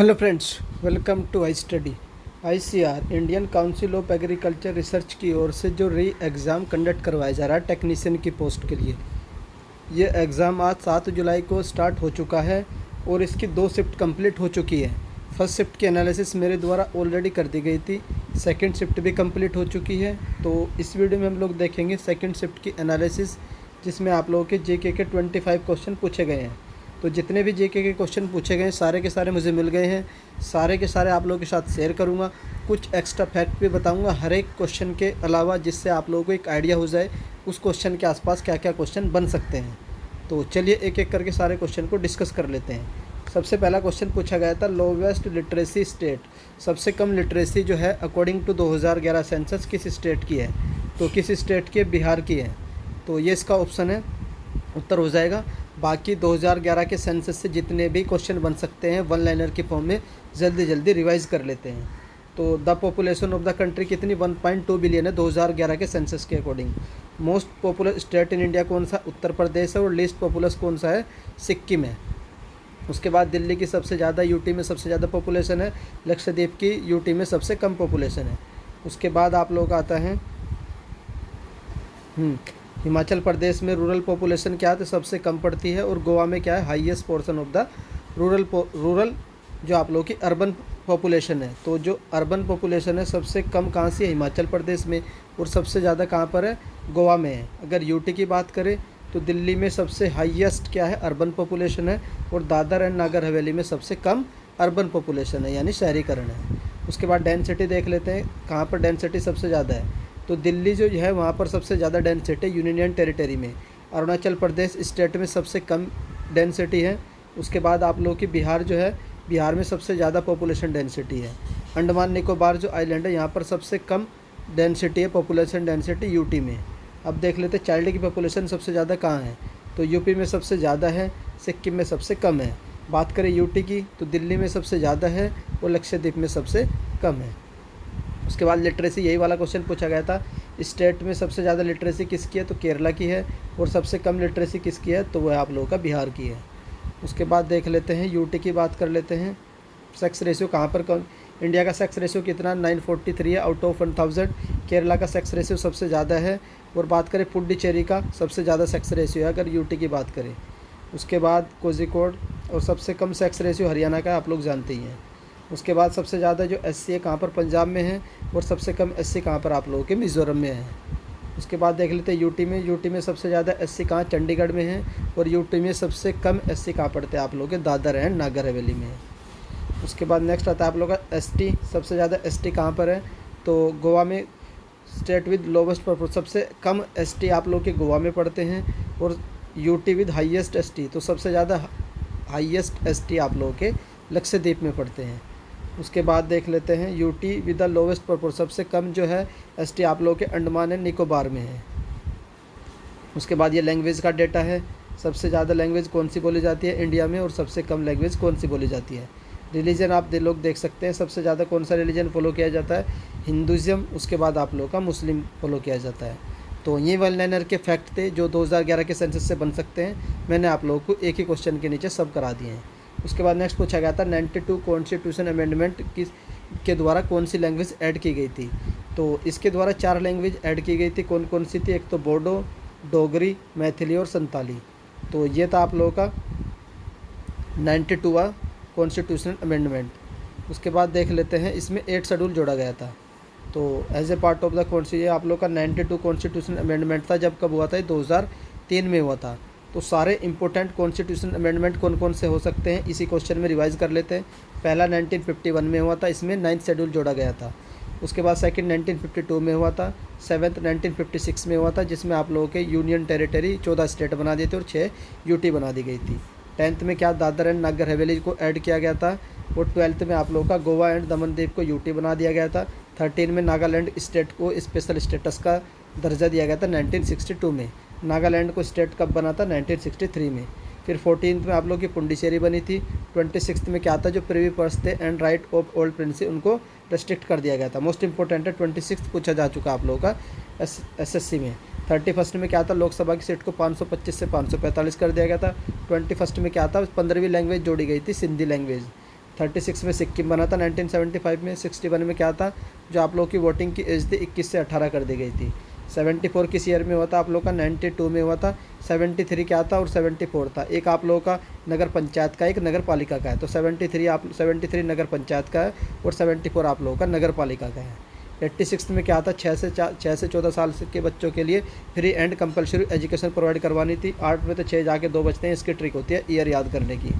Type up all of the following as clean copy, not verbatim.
Hello friends, welcome to I study. ICR Indian council of agriculture research की ओर से जो री एग्ज़ाम कंडक्ट करवाया जा रहा है टेक्नीशियन की पोस्ट के लिए, ये एग्ज़ाम आज 7 जुलाई को स्टार्ट हो चुका है और इसकी 2 शिफ्ट कंप्लीट हो चुकी है। फर्स्ट शिफ्ट की एनालिसिस मेरे द्वारा ऑलरेडी कर दी गई थी, सेकंड शिफ्ट भी कंप्लीट हो चुकी है। तो इस वीडियो में हम लोग देखेंगे सेकंड शिफ्ट की एनालिसिस, जिसमें आप लोगों के जीके के 25 क्वेश्चन पूछे गए हैं। तो जितने भी जीके के क्वेश्चन पूछे गए हैं सारे के सारे मुझे मिल गए हैं, सारे के सारे आप लोगों के साथ शेयर करूंगा। कुछ एक्स्ट्रा फैक्ट भी बताऊंगा हर एक क्वेश्चन के अलावा, जिससे आप लोगों को एक आइडिया हो जाए उस क्वेश्चन के आसपास क्या क्या क्वेश्चन बन सकते हैं। तो चलिए एक एक करके सारे क्वेश्चन को डिस्कस कर लेते हैं। सबसे पहला क्वेश्चन पूछा गया था, लोवेस्ट लिटरेसी स्टेट, सबसे कम लिटरेसी जो है अकॉर्डिंग टू 2011 सेंसस किस स्टेट की है? तो किस स्टेट की है? बिहार की है। तो ये इसका ऑप्शन है, उत्तर हो जाएगा। बाकी 2011 के सेंसस से जितने भी क्वेश्चन बन सकते हैं वन लाइनर के फॉर्म में जल्दी जल्दी रिवाइज कर लेते हैं। तो the population of the country कितनी? 1.2 बिलियन है 2011 के सेंसस के according. Most popular state in India कौन सा? उत्तर प्रदेश है। और लीस्ट पॉपुलस कौन सा है? सिक्किम है। उसके बाद दिल्ली की सबसे ज़्यादा, यूटी में सबसे ज़्यादा पॉपुलेशन है। लक्षद्वीप की यूटी में सबसे कम पॉपुलेशन है। उसके बाद आप लोग आता है हिमाचल प्रदेश में रूरल पॉपुलेशन क्या है? तो सबसे कम पड़ती है। और गोवा में क्या है? Highest portion of the rural जो आप लोगों की अर्बन पॉपुलेशन है। तो जो अर्बन पॉपुलेशन है सबसे कम कहाँ से है? हिमाचल प्रदेश में। और सबसे ज़्यादा कहाँ पर है? गोवा में है। अगर यूटी की बात करें तो दिल्ली में सबसे हाईएस्ट क्या है? अर्बन पॉपुलेशन है। और दादर एंड नागर हवेली में सबसे कम अर्बन पॉपुलेशन है, यानी शहरीकरण है। उसके बाद डेंसिटी देख लेते हैं, कहाँ पर डेंसिटी सबसे ज़्यादा है? तो दिल्ली जो है वहाँ पर सबसे ज़्यादा डेंसिटी यूनियन टेरिटरी में। अरुणाचल प्रदेश स्टेट में सबसे कम डेंसिटी है। उसके बाद आप लोगों की बिहार जो है, बिहार में सबसे ज़्यादा पॉपुलेशन डेंसिटी है। अंडमान निकोबार जो आइलैंड है यहाँ पर सबसे कम डेंसिटी है, पॉपुलेशन डेंसिटी यूटी में। अब देख लेते चाइल्ड की पॉपुलेशन सबसे ज़्यादा कहाँ है? तो यूपी में सबसे ज़्यादा है, सिक्किम में सबसे कम है। बात करें यूटी की तो दिल्ली में सबसे ज़्यादा है और लक्षद्वीप में सबसे कम है। उसके बाद लिटरेसी, यही वाला क्वेश्चन पूछा गया था, स्टेट में सबसे ज़्यादा लिटरेसी किसकी है? तो केरला की है। और सबसे कम लिटरेसी किसकी है? तो वह आप लोगों का बिहार की है। उसके बाद देख लेते हैं यूटी की बात कर लेते हैं। सेक्स रेशियो कहाँ पर कौन? इंडिया का सेक्स रेशियो कितना? 943 है आउट ऑफ 1000। केरला का सेक्स रेशियो सबसे ज़्यादा है। और बात करें पुडुचेरी का, सबसे ज़्यादा सेक्स रेशियो है अगर यूटी की बात करें। उसके बाद कोझिकोड, और सबसे कम सेक्स रेशियो हरियाणा का, आप लोग जानते ही हैं। उसके बाद सबसे ज़्यादा जो एससी है कहाँ पर? पंजाब में है। और सबसे कम एससी कहाँ पर? आप लोगों के मिज़ोरम में है। उसके बाद देख लेते हैं यूटी में सबसे ज़्यादा एससी कहाँ? चंडीगढ़ में है। और यूटी में सबसे कम एससी कहाँ पड़ते हैं? आप लोगों के दादर एंड नागर हवेली में है। उसके बाद नेक्स्ट आता है आप लोगों का एसटी, सबसे ज़्यादा एसटी कहाँ पर है? तो गोवा में, स्टेट विद लोवेस्ट पॉपुलेशन, सबसे कम एसटी आप लोग के गोवा में पढ़ते हैं। और यूटी विद हाईएस्ट एसटी, तो सबसे ज़्यादा हाईएस्ट एसटी आप लोगों के लक्षद्वीप में पढ़ते हैं। उसके बाद देख लेते हैं UT with the lowest population, सबसे कम जो है एसटी आप लोगों के अंडमान एंड निकोबार में है। उसके बाद ये लैंग्वेज का डेटा है, सबसे ज़्यादा लैंग्वेज कौन सी बोली जाती है इंडिया में और सबसे कम लैंग्वेज कौन सी बोली जाती है। रिलीजन आप लोग देख सकते हैं, सबसे ज़्यादा कौन सा रिलीजन फॉलो किया जाता है? हिंदुज़म। उसके बाद आप लोगों का मुस्लिम फॉलो किया जाता है। तो ये वन लाइनर के फैक्ट थे जो 2011 के सेंसस से बन सकते हैं। मैंने आप लोगों को एक ही क्वेश्चन के नीचे सब करा दिए हैं। उसके बाद नेक्स्ट पूछा गया था 92 कॉन्स्टिट्यूशन अमेंडमेंट के द्वारा कौन सी लैंग्वेज ऐड की गई थी? तो इसके द्वारा 4 लैंग्वेज ऐड की गई थी। कौन कौन सी थी? एक तो बोडो, डोगरी, मैथिली और संताली। तो ये था आप लोगों का 92वां कॉन्स्टिट्यूशन अमेंडमेंट। उसके बाद देख लेते हैं इसमें 8 शेड्यूल जोड़ा गया था। तो as a part of the constitution आप लोग का 92 कॉन्स्टिट्यूशन अमेंडमेंट था। जब कब हुआ था? 2003 में हुआ था। तो सारे इंपॉर्टेंट कॉन्स्टिट्यूशन अमेंडमेंट कौन कौन से हो सकते हैं इसी क्वेश्चन में रिवाइज कर लेते हैं। पहला 1951 में हुआ था, इसमें 9th शेड्यूल जोड़ा गया था। उसके बाद सेकंड 1952 में हुआ था। 7th 1956 में हुआ था, जिसमें आप लोगों के यूनियन टेरिटरी 14 स्टेट बना दिए थे और 6 यूटी बना दी गई थी। 10th में क्या? दादर एंड नागर हवेली को ऐड किया गया था। और 12th में आप लोगों का गोवा एंड दमन दीव को यूटी बना दिया गया था। 13 में नागालैंड स्टेट को स्पेशल स्टेटस का दर्जा दिया गया था 1962 में। नागालैंड को स्टेट कब बना था? 1963 में। फिर 14th में आप लोग की पुडुचेरी बनी थी। 26th में क्या था? जो प्रिवी पर्स थे and right of old Prince उनको रेस्ट्रिक्ट कर दिया गया था। मोस्ट इंपॉर्टेंट है 26th पूछा जा चुका आप लोगों का एसएससी में। 31st में क्या था? लोकसभा की सीट को 525 से 545 कर दिया गया था। 21st में क्या था? 15वीं लैंग्वेज जोड़ी गई थी, सिंधी लैंग्वेज। 36 में सिक्किम बना था 1975 में। 61 में क्या था, जो आप लोग की वोटिंग की एज थी 21 से 18 कर दी गई थी। 74 किस ईयर में हुआ था आप लोग का, 92 में हुआ था। 73 क्या था और 74 था, एक आप लोगों का नगर पंचायत का, एक नगर पालिका का है। तो 73 नगर पंचायत का है और 74 आप लोगों का नगर पालिका का है। 86 में क्या था, 6 से 14 साल के बच्चों के लिए free and compulsory education provide करवानी थी। 8 में तो 6 जाके 2 बचते हैं, इसकी ट्रिक होती है ईयर याद करने की।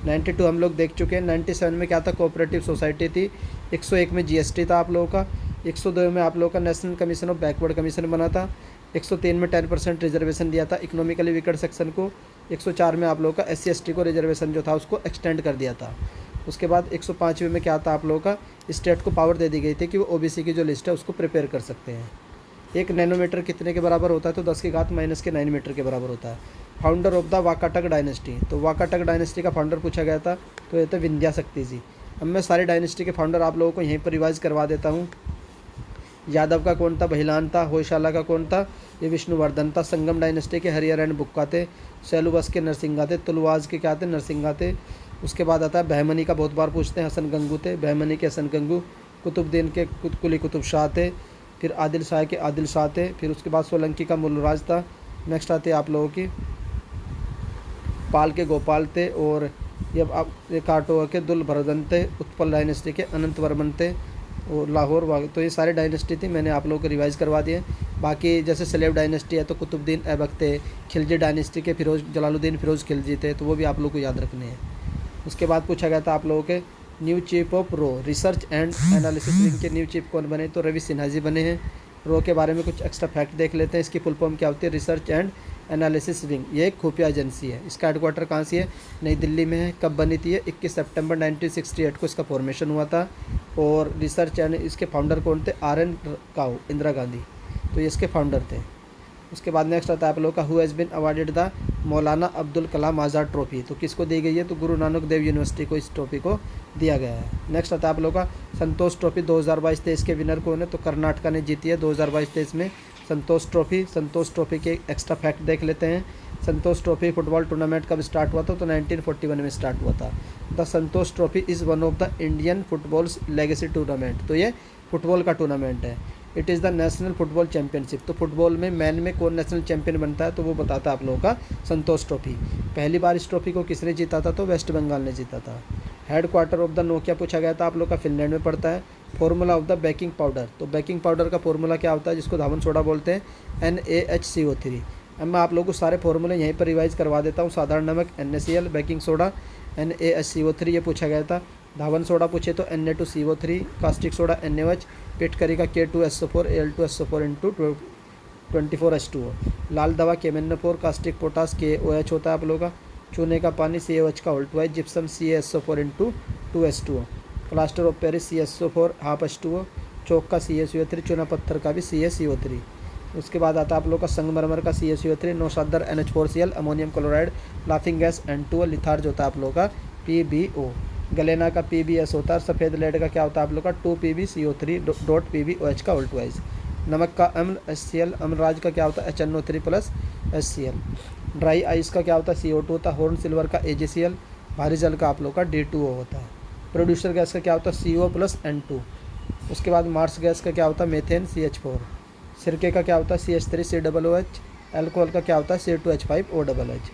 92 हम लोग देख चुके हैं। 97 में क्या था, कोऑपरेटिव सोसाइटी थी। 101 में जीएसटी था आप लोगों का। 102 में आप लोगों का national commission of backward commission बना था। 103 में 10% रिजर्वेशन दिया था इकोनॉमिकली वीकर सेक्शन को। 104 में आप लोगों का SC/ST को रिजर्वेशन जो था उसको एक्सटेंड कर दिया था। उसके बाद 105वें में क्या था आप लोगों का, स्टेट को पावर दे दी गई थी कि वो OBC की जो लिस्ट है उसको प्रिपेयर कर सकते हैं। 1 नैनोमीटर कितने के बराबर होता है, तो 10⁻⁻9 मीटर के बराबर होता है। Founder of the Vakataka dynasty, तो वाकाटक डायनेस्टी का फाउंडर पूछा गया था, तो ये थे विंध्याशक्ति जी। अब मैं सारी डायनेस्टी के फाउंडर आप लोगों को यहीं पर रिवाइज करवा देता हूँ। यादव का कौन था, बहिलान था। होयशाला का कौन था, ये विष्णुवर्धन था। संगम डायनेस्टी के हरिहर एंड बुक्का थे। सेलुबस के नरसिंगा थे। तुलवाज के क्या थे, नरसिंगा थे। उसके बाद आता है बहमनी का, बहुत बार पूछते हैं, हसन गंगू थे। बहमनी के हसन गंगू। कुतुबुद्दीन के कुली कुतुब शाह थे। फिर आदिल शाह के आदिल शाह थे। फिर उसके बाद सोलंकी का मुलराज था। नेक्स्ट आते आप लोगों की पाल के गोपाल थे। और ये काटोआ के दुल भरदन थे। उत्पल डायनेस्टी के अनंत वर्मन थे और लाहौर तो ये सारी डायनेस्टी थी, मैंने आप लोगों को रिवाइज़ करवा दिए। बाकी जैसे सलेब डायनेस्टी है तो कुतुबुद्दीन ऐबक थे। खिलजी डायनेस्टी के जलालुद्दीन फिरोज़ खिलजी थे, तो वो भी आप लोग को याद रखने हैं। उसके बाद पूछा गया था आप लोगों के न्यू चीफ ऑफ रो, रिसर्च एंड एनालिसिस विंग के न्यू चीफ कौन बने, तो रवि सिन्हा जी बने हैं। रो के बारे में कुछ एक्स्ट्रा फैक्ट देख लेते हैं। इसकी फुल फॉर्म क्या होती है, रिसर्च एंड एनालिसिस विंग। ये एक खुफिया एजेंसी है। इसका हेडक्वार्टर कहाँ से है, नई दिल्ली में है। कब बनी थी, 21 सितंबर 1968 को इसका फॉर्मेशन हुआ था। और रिसर्च एंड इसके फाउंडर कौन थे, RN राव, इंदिरा गांधी, तो ये इसके फाउंडर थे। उसके बाद नेक्स्ट आता है आप लोग का, who has been awarded the Maulana Abdul Kalam Azad trophy, तो किसको दी गई है, तो गुरु नानक देव यूनिवर्सिटी को इस ट्रॉफी को दिया गया है। नेक्स्ट आता है आप लोग का संतोष ट्रॉफी 2022-23 के विनर कौन है, तो कर्नाटका ने जीती है 2022-23 में संतोष ट्रॉफी। संतोष ट्रॉफी के एक्स्ट्रा फैक्ट देख लेते हैं। संतोष ट्रॉफी फुटबॉल टूर्नामेंट कब स्टार्ट हुआ था, तो 1941 में स्टार्ट हुआ था। The Santosh trophy is one of the Indian footballs legacy tournament, तो ये फुटबॉल का टूर्नामेंट है। It is the national football championship, तो फुटबॉल में मैन में कौन नेशनल चैंपियन बनता है, तो वो बताता है आप लोगों का संतोष ट्रॉफी। पहली बार इस ट्रॉफी को किसने जीता था, तो वेस्ट बंगाल ने जीता था। Head quarter of the Nokia पूछा गया था आप लोग का, फिनलैंड में पड़ता है। Formula of the baking powder, तो बेकिंग पाउडर का फॉर्मूला क्या होता है, जिसको धावन सोडा बोलते हैं, NaHCO3। अब मैं आप लोगों को सारे फॉर्मूले यहीं पर रिवाइज करवा देता हूँ। साधारण नमक NaCl, बेकिंग सोडा NaHCO3 ये पूछा गया था। धावन सोडा पूछे तो Na2CO3, कास्टिक सोडा NaOH, पिटकरी का K2SO4 Al2SO4 इंटू 24H2O। लाल दवा KMnO4, कास्टिक पोटास KOH होता है आप लोगों का। चूने का पानी CaOH का होल्ट, gypsum CaSO4 into 2H2O। Plaster of Paris CaSO4 half H2O। Chalk का CaCO3, चूना पत्थर का भी CaCO3। उसके बाद आता है आप लोग का संगमरमर का CaCO3, नौशादर NH4Cl, ammonium chloride, laughing gas N2O, litharge होता है आप लोग का PbO। गलेना का PbS होता है। सफ़ेद लेड का क्या होता है आप लोग का 2PbCO3 .PbOH का उल्ट वाइज। नमक का अम्ल HCl, अम्लराज का क्या होता है HNO3 plus HCl। Dry ice का क्या होता है CO2 होता है। हॉर्न सिल्वर का AgCl। भारी जल का आप लोग का D2O होता है। प्रोड्यूसर गैस का क्या होता है CO प्लस N2। उसके बाद मार्स गैस का क्या होता है मेथेन CH4। सिरके का क्या होता है CH3COOH। अल्कोहल का क्या होता है C2H5OHH।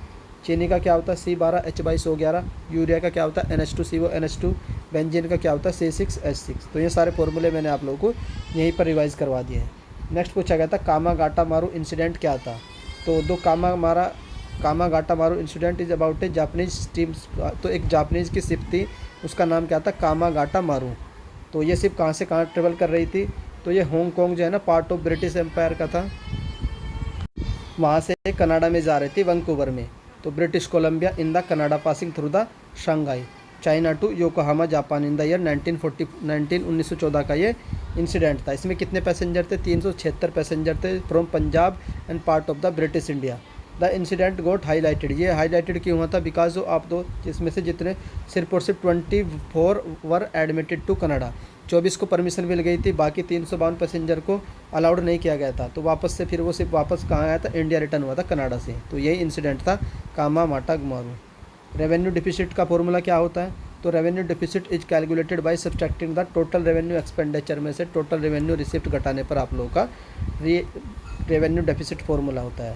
चीनी का क्या होता है C12H22O11। यूरिया का क्या होता है NH2CO NH2। बेंजीन का क्या होता है C6H6। तो ये सारे फॉर्मूले मैंने आप लोगों को यहीं पर रिवाइज़ करवा दिए हैं। नेक्स्ट पूछा गया था कामागाटा मारू इंसिडेंट क्या था, तो दो कामागाटा मारू incident is about A Japanese team, तो एक जापानीज़ की शिप थी, उसका नाम क्या था कामागाटा मारू। तो ये शिप कहाँ से कहाँ ट्रेवल कर रही थी, तो ये हांगकांग जो है ना पार्ट ऑफ ब्रिटिश एम्पायर का था, वहाँ से कनाडा में जा रही थी वैंकूवर में। तो British Columbia in the Canada passing through the Shanghai China to Yokohama Japan in the year 1914 का ये इंसिडेंट था। इसमें कितने पैसेंजर थे, 376 पैसेंजर थे from Punjab and part of the British India. The incident got highlighted, ये हाईलाइटेड क्यों हुआ था, बिकॉज आप दो जिसमें से जितने सिर्फ और सिर्फ 24 वर एडमिटेड टू कनाडा, 24 को परमिशन मिल गई थी, बाकी 352 पैसेंजर को अलाउड नहीं किया गया था। तो वापस से फिर वो सिर्फ वापस कहाँ आया था, इंडिया रिटर्न हुआ था कनाडा से। तो यही इंसिडेंट था कामामाटा मारू। रेवेन्यू डिफिसिट का फॉर्मूला क्या होता है, तो revenue deficit is calculated by subtracting the total revenue expenditure में से टोटल रेवेन्यू रिसिप्ट घटाने पर आप लोगों का रेवेन्यू डेफिसिट फॉर्मूला होता है।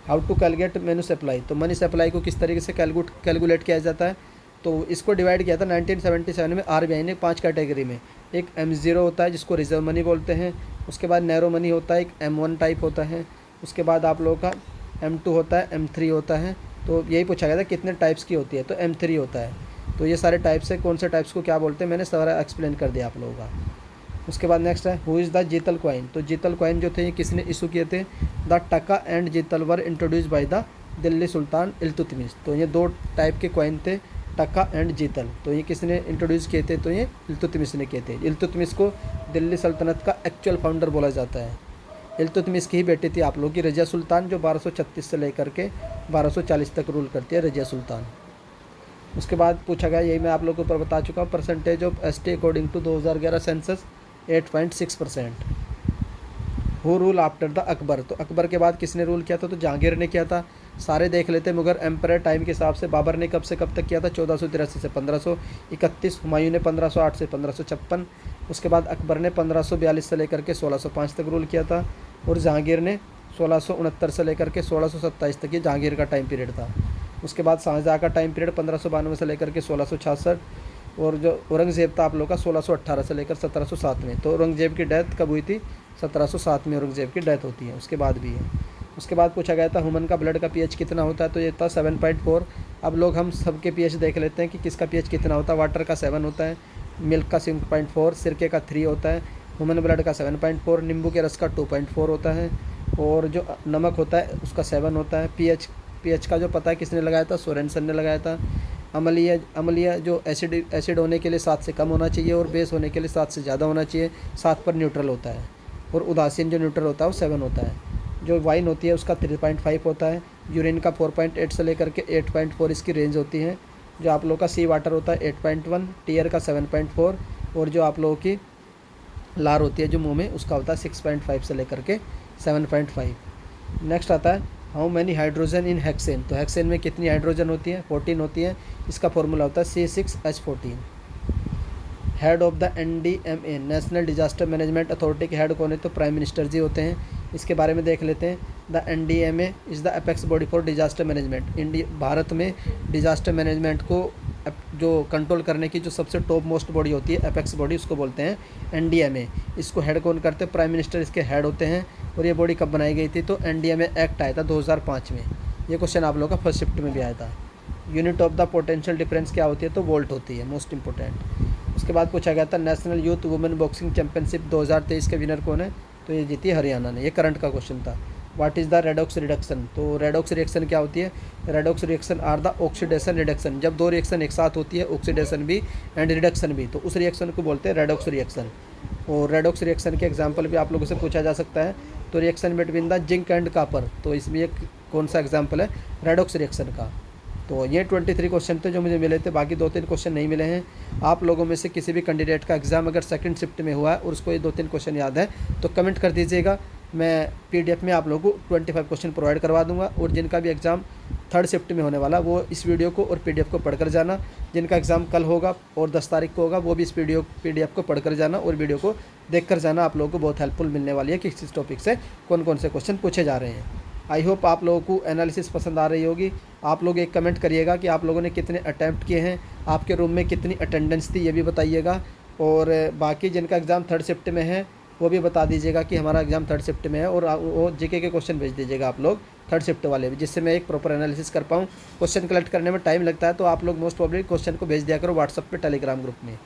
How to calculate money supply, तो मनी सप्लाई को किस तरीके से कैलकुलेट किया जाता है, तो इसको डिवाइड किया था 1977 में आरबीआई ने 5 कैटेगरी में। एक M0 होता है जिसको रिजर्व मनी बोलते हैं, उसके बाद नैरो मनी होता है, एक M1 टाइप होता है, उसके बाद आप लोगों का M2 होता है, M3 होता है। तो यही पूछा गया था कितने टाइप्स की होती है, तो M3 होता है। तो ये सारे टाइप्स है, कौन से टाइप्स को क्या बोलते हैं मैंने सारा एक्सप्लेन कर दिया आप लोगों का। उसके बाद नेक्स्ट है हु इज़ द जीतल कॉइन, तो जीतल कॉइन जो थे ये किसने इशू किए थे, the taka and jital were introduced by the Delhi sultan Iltutmish. तो ये 2 टाइप के कॉइन थे, टका एंड जीतल। तो ये किसने इंट्रोड्यूस किए थे, तो ये इल्तुतमिश ने किए थे। इल्तुतमिश को दिल्ली सल्तनत का एक्चुअल फाउंडर बोला जाता है। इल्तुतमिश की ही बेटी थी आप लोगों की रजिया सुल्तान, जो 1236 से लेकर के 1240 तक रूल करती है रजिया सुल्तान। उसके बाद पूछा गया, यही मैं आप लोगों को ऊपर बता चुका हूँ, percentage of ST according to 2011 census 8.6%। Who rule after the Akbar, तो अकबर के बाद किसने रूल किया था, तो जहांगीर ने किया था। सारे देख लेते हैं मुगल एम्पायर टाइम के हिसाब से। बाबर ने कब से कब तक किया था, 1483 से 1531। हुमायूं ने 1508 से 1556। उसके बाद अकबर ने 1542 से लेकर के 1605 तक रूल किया था, और जहांगीर ने 1669 से लेकर के 1627 तक ये जहांगीर का टाइम पीरियड था। उसके बाद शाहजहाँ का टाइम पीरियड 1592 से लेकर के 1666, और जो औरंगज़ेब था आप लोग का 1618 से लेकर 1707 में। तो औरंगज़ेब की डेथ कब हुई थी, 1707 में औरंगज़ेब की डेथ होती है, उसके बाद भी है। उसके बाद पूछा गया था ह्यूमन का ब्लड का पीएच कितना होता है, तो ये था 7.4। अब लोग हम सबके पीएच देख लेते हैं कि किसका पीएच कितना होता है। वाटर का 7 होता है, मिल्क का 6.4, सिरके का 3 होता है, ह्यूमन ब्लड का 7.4, नींबू के रस का 2.4 होता है, और जो नमक होता है उसका 7 होता है। पीएच का जो पता है किसने लगाया था, सोरेनसन ने लगाया था। अम्लीय जो एसिड होने के लिए 7 से कम होना चाहिए, और बेस होने के लिए 7 से ज़्यादा होना चाहिए। 7 पर न्यूट्रल होता है, और उदासीन जो न्यूट्रल होता है वो 7 होता है। जो वाइन होती है उसका 3.5 होता है। यूरिन का 4.8 से लेकर के 8.4 इसकी रेंज होती है। जो आप लोगों का सी वाटर होता है 8.1, टीयर का 7.4, और जो आप लोगों की लार होती है जो मुंह में, उसका होता है 6.5 से लेकर के 7.5। नेक्स्ट आता है how many hydrogen in hexane, तो हेक्सेन में कितनी हाइड्रोजन होती है, 14 होती है। इसका फॉर्मूला होता है C6H14। Head of the NDMA national disaster management authority के हेड कौन है, तो प्राइम मिनिस्टर जी होते हैं। इसके बारे में देख लेते हैं। The NDMA is the apex body for disaster management. Bharat में डिजास्टर मैनेजमेंट को जो कंट्रोल करने की जो सबसे टॉप मोस्ट बॉडी होती है, अपेक्स बॉडी, उसको बोलते हैं NDMA। इसको हेड कौन करते हैं, प्राइम मिनिस्टर इसके हेड होते हैं। और ये बॉडी कब बनाई गई थी, तो NDMA एक्ट आया था 2005 में। ये क्वेश्चन आप लोगों का फर्स्ट शिफ्ट में भी आया था। Unit of the potential difference क्या होती है, तो वोल्ट होती है, मोस्ट इंपॉर्टेंट। उसके बाद पूछा गया था national youth women boxing championship 2023 के विनर कौन है, तो ये जीती हरियाणा ने। ये करंट का क्वेश्चन था। What is the redox reduction, तो रेडॉक्स रिएक्शन क्या होती है, redox reaction are the oxidation reduction. जब 2 रिएक्शन एक साथ होती है, ऑक्सीडेशन भी एंड रिडक्शन भी, तो उस रिएक्शन को बोलते हैं रेडॉक्स रिएक्शन। और रेडॉक्स रिएक्शन के एग्जांपल भी आप लोगों से पूछा जा सकता है, तो reaction between the zinc and copper, तो इसमें एक कौन सा एग्जाम्पल है, रेडॉक्स रिएक्शन का। तो ये 23 क्वेश्चन थे जो मुझे मिले थे, बाकी 2-3 क्वेश्चन नहीं मिले हैं। आप लोगों में से किसी भी कैंडिडेट का एग्ज़ाम अगर सेकंड शिफ्ट में हुआ है और उसको ये 2-3 क्वेश्चन याद है तो कमेंट कर दीजिएगा। मैं PDF में आप लोगों को 25 क्वेश्चन प्रोवाइड करवा दूंगा। और जिनका भी एग्ज़ाम थर्ड शिफ्ट में होने वाला वो इस वीडियो को और PDF को पढ़कर जाना। जिनका एग्ज़ाम कल होगा और 10 तारीख को होगा वो भी इस PDF को पढ़कर जाना और वीडियो को देख कर जाना। आप लोगों को बहुत हेल्पफुल मिलने वाली है कि किस टॉपिक से कौन कौन से क्वेश्चन पूछे जा रहे हैं। आई होप आप लोगों को एनालिसिस पसंद आ रही होगी। आप लोग एक कमेंट करिएगा कि आप लोगों ने कितने अटैम्प्ट किए हैं, आपके रूम में कितनी अटेंडेंस थी, ये भी बताइएगा। और बाकी जिनका एग्ज़ाम थर्ड शिफ्ट में है वो भी बता दीजिएगा कि हमारा एग्ज़ाम थर्ड शिफ्ट में है, और वो जीके के क्वेश्चन भेज दीजिएगा आप लोग थर्ड शिफ्ट वाले भी, जिससे मैं एक प्रॉपर एनालिसिस कर पाऊँ। क्वेश्चन कलेक्ट करने में टाइम लगता है, तो आप लोग मोस्ट प्रॉब्ली क्वेश्चन को भेज दिया करो व्हाट्सअप पे टेलीग्राम ग्रुप में।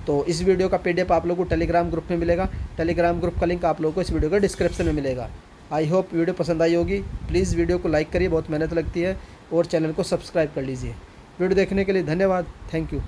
तो इस वीडियो का PDF आप लोगों को टेलीग्राम ग्रुप में मिलेगा। टेलीग्राम ग्रुप का लिंक आप लोगों को इस वीडियो के डिस्क्रिप्शन में मिलेगा। आई होप वीडियो पसंद आई होगी। प्लीज़ वीडियो को लाइक करिए, बहुत मेहनत लगती है, और चैनल को सब्सक्राइब कर लीजिए। वीडियो देखने के लिए धन्यवाद। Thank you.